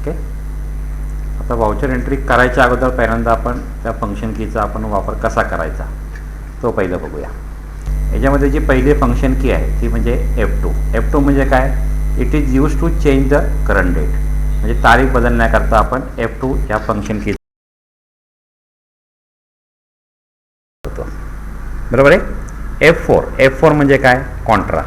Okay. आता voucher entry करायच्या अगोदर पहिल्यांदा आपण त्या फंक्शन कीचा आपण वापर कसा करायचा तो पहिलं बघूया. याच्यामध्ये जी पहिली फंक्शन की आहे ती म्हणजे F2. F2 म्हणजे काय? It is use to change the current date. म्हणजे तारीख बदलण्याकरता आपण F2 या फंक्शन की होतो. बरोबर आहे. F4 म्हणजे काय? कॉन्ट्रा.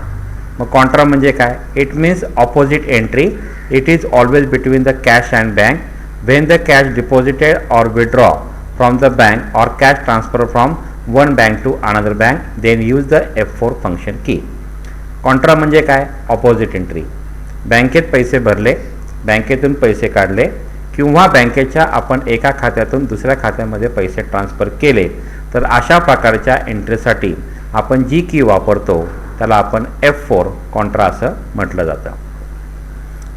मग कॉन्ट्रा म्हणजे काय? It means opposite entry. It is always between the cash and bank. When the cash deposited or withdraw from the bank or cash transfer from one bank to another bank, then use the F4 function key. Contra म्हणजे काय? Opposite entry. बँकेत पैसे भरले, बँकेतून पैसे काढले किंवा बँकेच्या आपण एका खात्यातून दुसऱ्या खात्यामध्ये पैसे ट्रान्सफर केले तर अशा प्रकारच्या एंट्रीसाठी आपण जी की वापरतो त्याला आपण F4 कॉन्ट्रा असं म्हटलं जातं.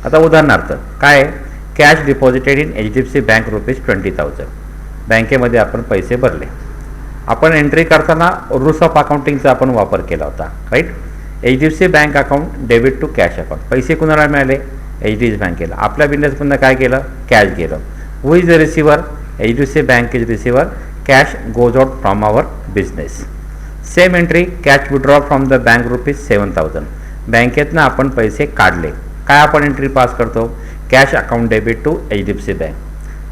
आता उदाहरणार्थ काय? Cash deposited in HDFC bank ₹20,000. बँकेमध्ये आपण पैसे भरले. आपण एंट्री करताना रूल्स ऑफ अकाउंटिंगचा आपण वापर केला होता, right. HDFC bank account debit to cash account. पैसे कुणाला मिळाले? HDFC बँकेला. आपल्या बिझनेसमधनं काय केलं? कॅश गेलं. Who is the receiver? HDFC bank is receiver. Cash goes out from our business. Same entry cash withdraw from the bank ₹7,000. बँकेतनं आपण पैसे काढले. काय आपण एंट्री पास करतो? Cash account debit to HDFC bank.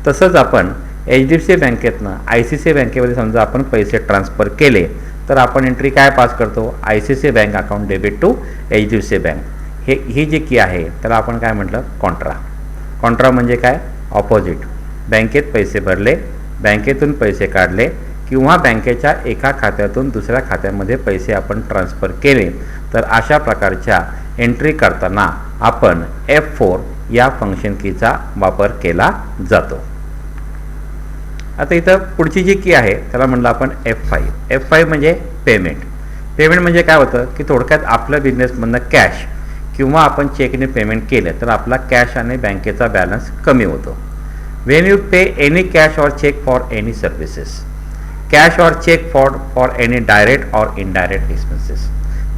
तसंच आपण HDFC बँकेतनं ICICI बँकेमध्ये समजा आपण पैसे ट्रान्सफर केले तर आपण एंट्री काय पास करतो? ICICI bank account debit to HDFC bank. ही जी की आहे त्याला आपण काय म्हटलं? कॉन्ट्रा. कॉन्ट्रा म्हणजे काय? ऑपोजिट. बँकेत पैसे भरले, बँकेतून पैसे काढले किंवा बँकेच्या एका खात्यातून दुसऱ्या खात्यामध्ये पैसे आपण ट्रान्सफर केले तर अशा प्रकारच्या एंट्री करताना आपण F4 या फंक्शन कीचा वापर केला जातो. आता इथं पुढची जी की आहे त्याला म्हणलं आपण F5 म्हणजे पेमेंट. पेमेंट म्हणजे काय होतं की थोडक्यात आपल्या बिझनेसमधनं कॅश किंवा आपण चेकने पेमेंट केलं तर आपला कॅश आणि बँकेचा बॅलन्स कमी होतो. When you pay any cash or cheque for any services. Cash or cheque for any direct or indirect expenses.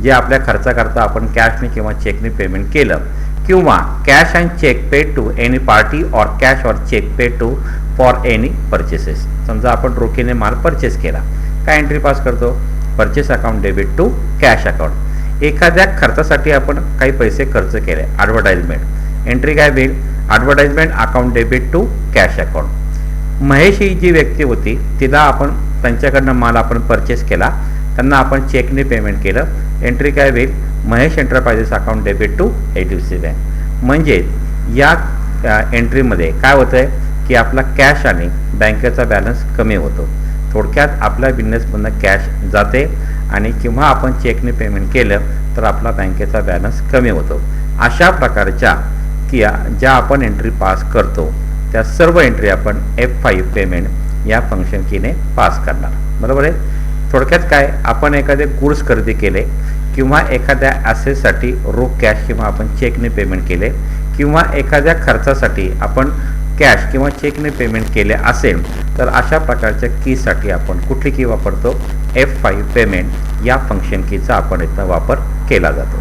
जे आपल्या खर्चाकरता आपण कॅशने किंवा चेकने पेमेंट केलं किंवा cash and cheque paid to any party or cash or cheque paid to for any purchases. समजा आपण रोखीने माल परचेस केला, काय एंट्री पास करतो? Purchase account debit to cash account. एखाद्या खर्चासाठी आपण काही पैसे खर्च केले, ॲडव्हर्टाइजमेंट. एंट्री काय होईल? Advertisement account debit to cash account. Mahesh ही जी व्यक्ती होती तिला आपण त्यांच्याकडनं माल आपण परचेस केला, त्यांना आपण चेकने पेमेंट केलं. एंट्री काय होईल? Mahesh enterprises account debit to HDFC bank. म्हणजे या एंट्रीमध्ये काय होतं आहे की आपला कॅश आणि बँकेचा बॅलन्स कमी होतो. थोडक्यात आपल्या बिझनेसमधनं कॅश जाते आणि किंवा आपण चेकने पेमेंट केलं तर आपला बँकेचा बॅलन्स कमी होतो. अशा प्रकारच्या की ज्या आपण एंट्री पास करतो त्या सर्व एंट्री आपण F5 पेमेंट या फंक्शन कीने पास करणार. बरोबर आहे. थोडक्यात काय? आपण एखादे गुड्स खरेदी केले किंवा एखाद्या ॲसेटसाठी रोख कॅश किंवा आपण चेकने पेमेंट केले किंवा एखाद्या खर्चासाठी आपण कॅश किंवा चेकने पेमेंट केले असेल तर अशा प्रकारच्या कीसाठी आपण कुठली की वापरतो? F5 पेमेंट या फंक्शन कीचा आपण इथं वापर केला जातो.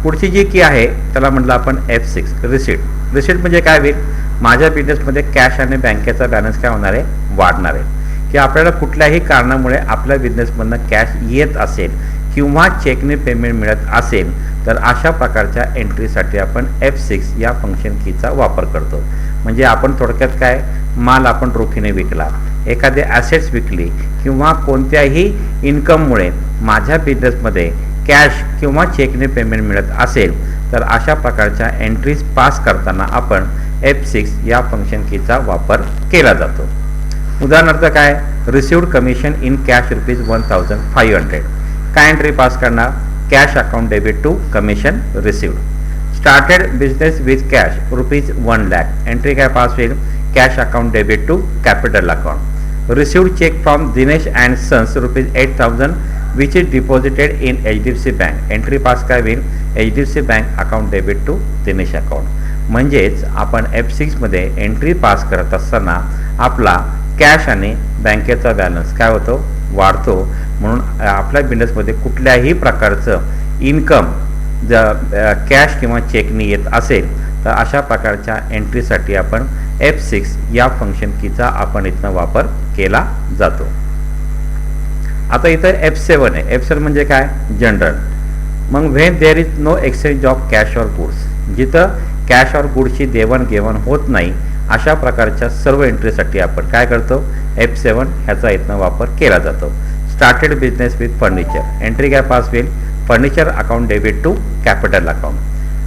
पुढची जी की आहे त्याला म्हटलं आपण F6 रिसीट. रिसीट म्हणजे काय होईल? माझ्या बिझनेसमध्ये कॅश आणि बँकेचा बॅलन्स काय होणार आहे? वाढणार आहे. की आपल्याला कुठल्याही कारणामुळे आपल्या बिझनेसमधनं कॅश येत असेल किंवा चेकने पेमेंट मिळत असेल तर अशा प्रकारच्या एंट्रीसाठी आपण F6 या फंक्शन कीचा वापर करतो. म्हणजे आपण थोडक्यात काय? माल आपण रोखीने विकला, एखादे ॲसेट्स विकली किंवा कोणत्याही इन्कममुळे माझ्या बिझनेसमध्ये कॅश किंवा चेकने पेमेंट मिळत असेल तर अशा प्रकारच्या एंट्रीज पास करताना आपण F6 या फंक्शन कीचा वापर केला जातो. उदाहरणार्थ काय? Received commission in cash ₹1,500. काय एंट्री पास करणार? Cash account debit to commission received. Started business with cash ₹1,00,000. Entry काय पास होईल? Cash account debit to capital account. Received cheque from Dinesh and sons ₹8,000 which is deposited in HDFC bank. Entry pass काय होईल? HDFC bank account debit to Dinesh account. म्हणजेच आपण F6 मध्ये entry pass करत असताना आपला कॅश आणि बँकेचा बॅलन्स काय होतो? वाढतो. म्हणून आपल्या बिझनेसमध्ये कुठल्याही प्रकारचं इन्कम कॅश किंवा चेकनी येत असेल तर अशा प्रकारच्या एंट्रीसाठी आपण F6 या फंक्शन कीचा आपण इथं वापर केला जातो. आता इथं F7 आहे. F7 म्हणजे काय? जनरल. मग when there is no exchange of cash or goods, जिथं कॅश ऑर गुड्सची देवाणघेवाण होत नाही अशा प्रकारच्या सर्व एंट्रीसाठी आपण काय करतो? F7 ह्याचा इथं वापर केला जातो. Started business with furniture, entry काय पास होईल? Furniture account debit to capital account.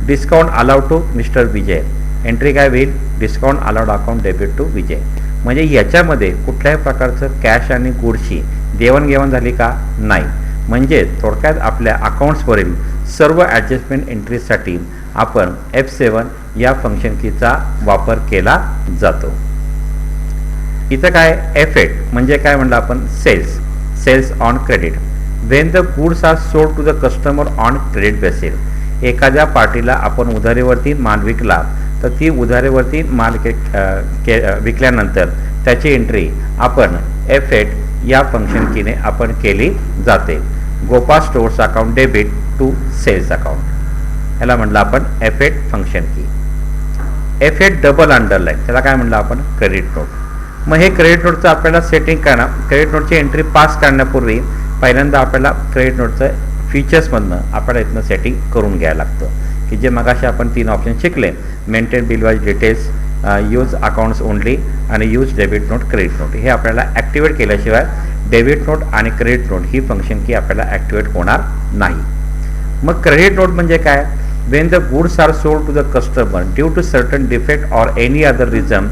Discount allowed to mister Vijay, entry काय होईल? Discount allowed account debit to Vijay. म्हणजे याच्यामध्ये कुठल्याही प्रकारचं कॅश आणि गुड्सची देवाणघेवाण झाली का? नाही. म्हणजे थोडक्यात आपल्या अकाउंट्सवरील सर्व ॲडजस्टमेंट एंट्रीसाठी आपण F7 या फंक्शन कीचा वापर केला जातो. इथं काय? F8 म्हणजे काय म्हणलं आपण? Sales on credit. When the goods are sold to the customer on credit basis, एखाद्या पार्टीला आपण उधारीवरती माल विकला तर ती उधारीवरती माल विकल्यानंतर त्याची एंट्री आपण F8 या फंक्शन कीने आपण केली जाते. Gopal stores account debit to sales account, याला म्हटलं आपण F8 फंक्शन की. F8 डबल अंडरलाईन, त्याला काय म्हणलं आपण? Credit note. मग हे क्रेडिट नोटचं आपल्याला सेटिंग करणं, क्रेडिट नोटची एंट्री पास करण्यापूर्वी पहिल्यांदा आपल्याला क्रेडिट नोटचं फीचर्समधनं आपल्याला इथनं सेटिंग करून घ्यायला लागतं की जे मगाशी आपण 3 ऑप्शन शिकले, maintain bill wise details, use accounts only आणि use debit note, credit note. हे आपल्याला ॲक्टिवेट केल्याशिवाय डेबिट नोट आणि क्रेडिट नोट ही फंक्शन की आपल्याला ॲक्टिवेट होणार नाही. मग क्रेडिट नोट म्हणजे काय? When the goods are sold to the customer due to certain defect or any other reason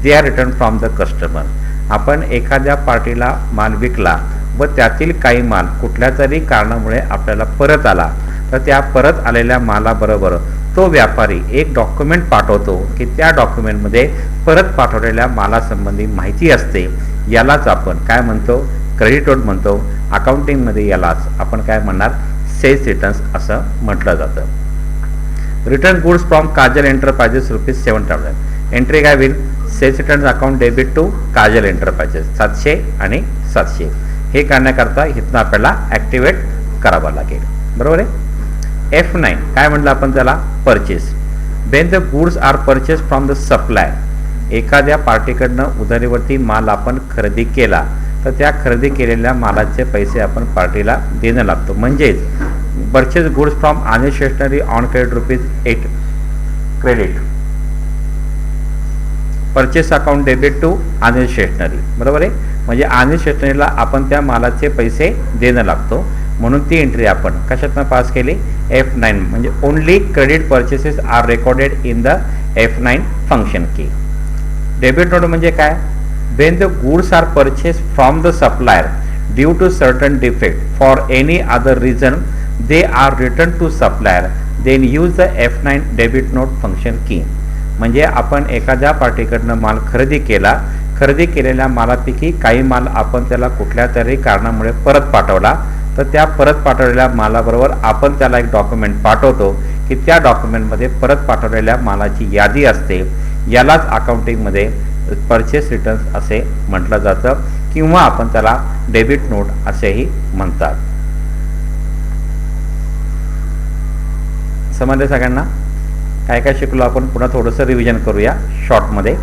they are return from the customer. आपण एखाद्या पार्टीला माल विकला व त्यातील काही माल कुठल्या तरी कारणामुळे आपल्याला परत आला तर त्या परत आलेल्या मालाबरोबर तो व्यापारी एक डॉक्युमेंट पाठवतो की त्या डॉक्युमेंटमध्ये परत पाठवलेल्या मालासंबंधी माहिती असते. यालाच आपण काय म्हणतो? क्रेडिट नोट म्हणतो. अकाउंटिंगमध्ये यालाच आपण काय म्हणणार? सेल्स रिटर्न्स असं म्हटलं जातं. Return goods from Kajal enterprises ₹7,000, entry काय होईल? Sales returns account debit to Kajal enterprises 700 आणि 700. हे करण्याकरता इथनं आपल्याला ॲक्टिवेट करावं लागेल. बरोबर आहे. F9 काय म्हटलं आपण त्याला? Purchase. When the goods are purchase from the supplier, एखाद्या पार्टीकडनं उधारीवरती माल आपण खरेदी केला तर त्या खरेदी केलेल्या मालाचे पैसे आपण पार्टीला देणं लागतो. म्हणजेच purchase goods from Anil stationery on credit ₹8 credit, purchase account debit to Anil stationery. बरोबर आहे. म्हणजे आनिल स्टेशनरीला आपण त्या मालाचे पैसे देणं लागतो म्हणून ती एंट्री आपण कशातनं पास केली? F9. म्हणजे only credit purchases are recorded in the F9 function key. Debit note म्हणजे काय? When the goods are purchase from the supplier due to certain defect for any other reason they are return to supplier then use the F9 debit note function key. म्हणजे आपण एखाद्या पार्टीकडनं माल खरेदी केला, खरेदी केलेल्या मालापैकी काही माल आपण त्याला कुठल्या तरी कारणामुळे परत पाठवला तर त्या परत पाठवलेल्या मालाबरोबर आपण त्याला एक डॉक्युमेंट पाठवतो की त्या डॉक्युमेंटमध्ये परत पाठवलेल्या मालाची यादी असते. यालाच अकाउंटिंगमध्ये परचेस रिटर्न्स असे म्हटलं जातं किंवा आपण त्याला डेबिट नोट असेही म्हणतात. समजले सगळ्यांना? काय काय शिकलो आपण? पुन्हा थोडंसं रिव्हिजन करूया शॉर्टमध्ये.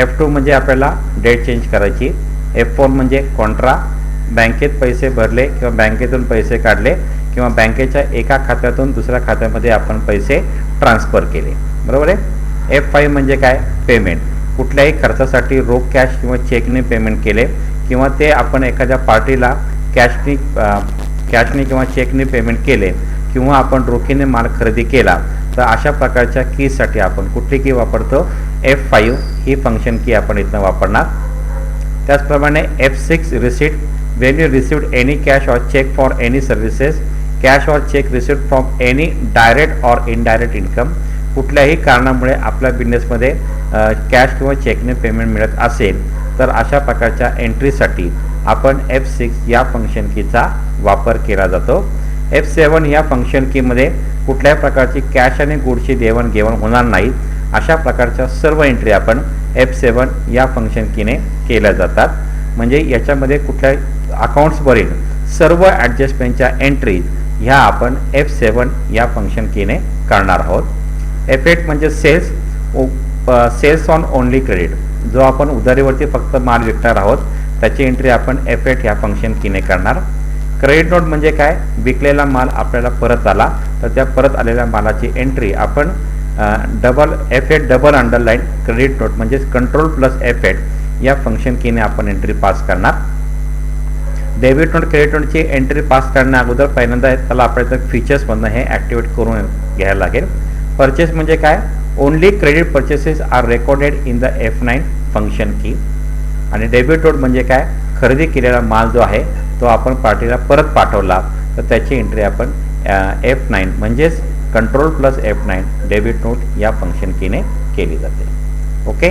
F2 म्हणजे आपल्याला डेट चेंज करायची. F4 म्हणजे कॉन्ट्रा, बँकेत पैसे भरले किंवा बँकेतून पैसे काढले किंवा बँकेच्या एका खात्यातून दुसऱ्या खात्यामध्ये आपण पैसे ट्रान्सफर केले. बरोबर आहे. F5 म्हणजे काय? पेमेंट. कुठल्याही खर्चासाठी रोख कॅश किंवा चेकने पेमेंट केले किंवा ते आपण एखाद्या पार्टीला कॅशने किंवा चेकने पेमेंट केले किंवा आपण रोखीने माल खरेदी केला तर अशा प्रकारच्या कीसाठी आपण कुठली की वापरतो? F5 ही फंक्शन की आपण इथं वापरणार. त्याचप्रमाणे F6 receipt. When you received any cash or cheque for any services, cash or cheque received from any direct or indirect income, कुठल्याही कारणामुळे आपल्या बिझनेसमध्ये कॅश किंवा चेकने पेमेंट मिळत असेल तर अशा प्रकारच्या एंट्रीसाठी आपण F6 या फंक्शन कीचा वापर केला जातो. F7 या फंक्शन कीमध्ये कुठल्याही प्रकारची कॅश आणि गुडची देवाणघेवाण होणार नाही. अशा प्रकारच्या सर्व एंट्री आपण F7 या फंक्शन कीने केल्या जातात. म्हणजे याच्यामध्ये कुठल्या अकाउंट्सवरील सर्व ॲडजस्टमेंटच्या एंट्रीज ह्या आपण F7 या फंक्शन कीने करणार आहोत. F8 म्हणजे सेल्स ऑन ओनली क्रेडिट, जो आपण उधारीवरती फक्त माल विकणार आहोत त्याची एंट्री आपण F8 ह्या फंक्शन कीने करणार. क्रेडिट नोट म्हणजे काय, विकलेला माल आपल्याला परत आला तर त्या परत आलेल्या मालाची एंट्री आपण F8 double underline credit note म्हणजे कंट्रोल प्लस F8 या फंक्शन कीने आपण एंट्री पास करणार. डेबिट नोट क्रेडिट नोटची एंट्री पास करण्या अगोदर पहिल्यांदा त्याला आपल्याला फीचर्समधनं हे ॲक्टिवेट करून घ्यायला लागेल. परचेस म्हणजे काय, only credit purchases are recorded in the F9 function key. आणि डेबिट नोट म्हणजे काय, खरेदी केलेला माल जो आहे तो आपण पार्टीला परत पाठवला तर त्याची एंट्री आपण F9 म्हणजेच control plus F9 debit note या फंक्शन कीने केली जाते. ओके.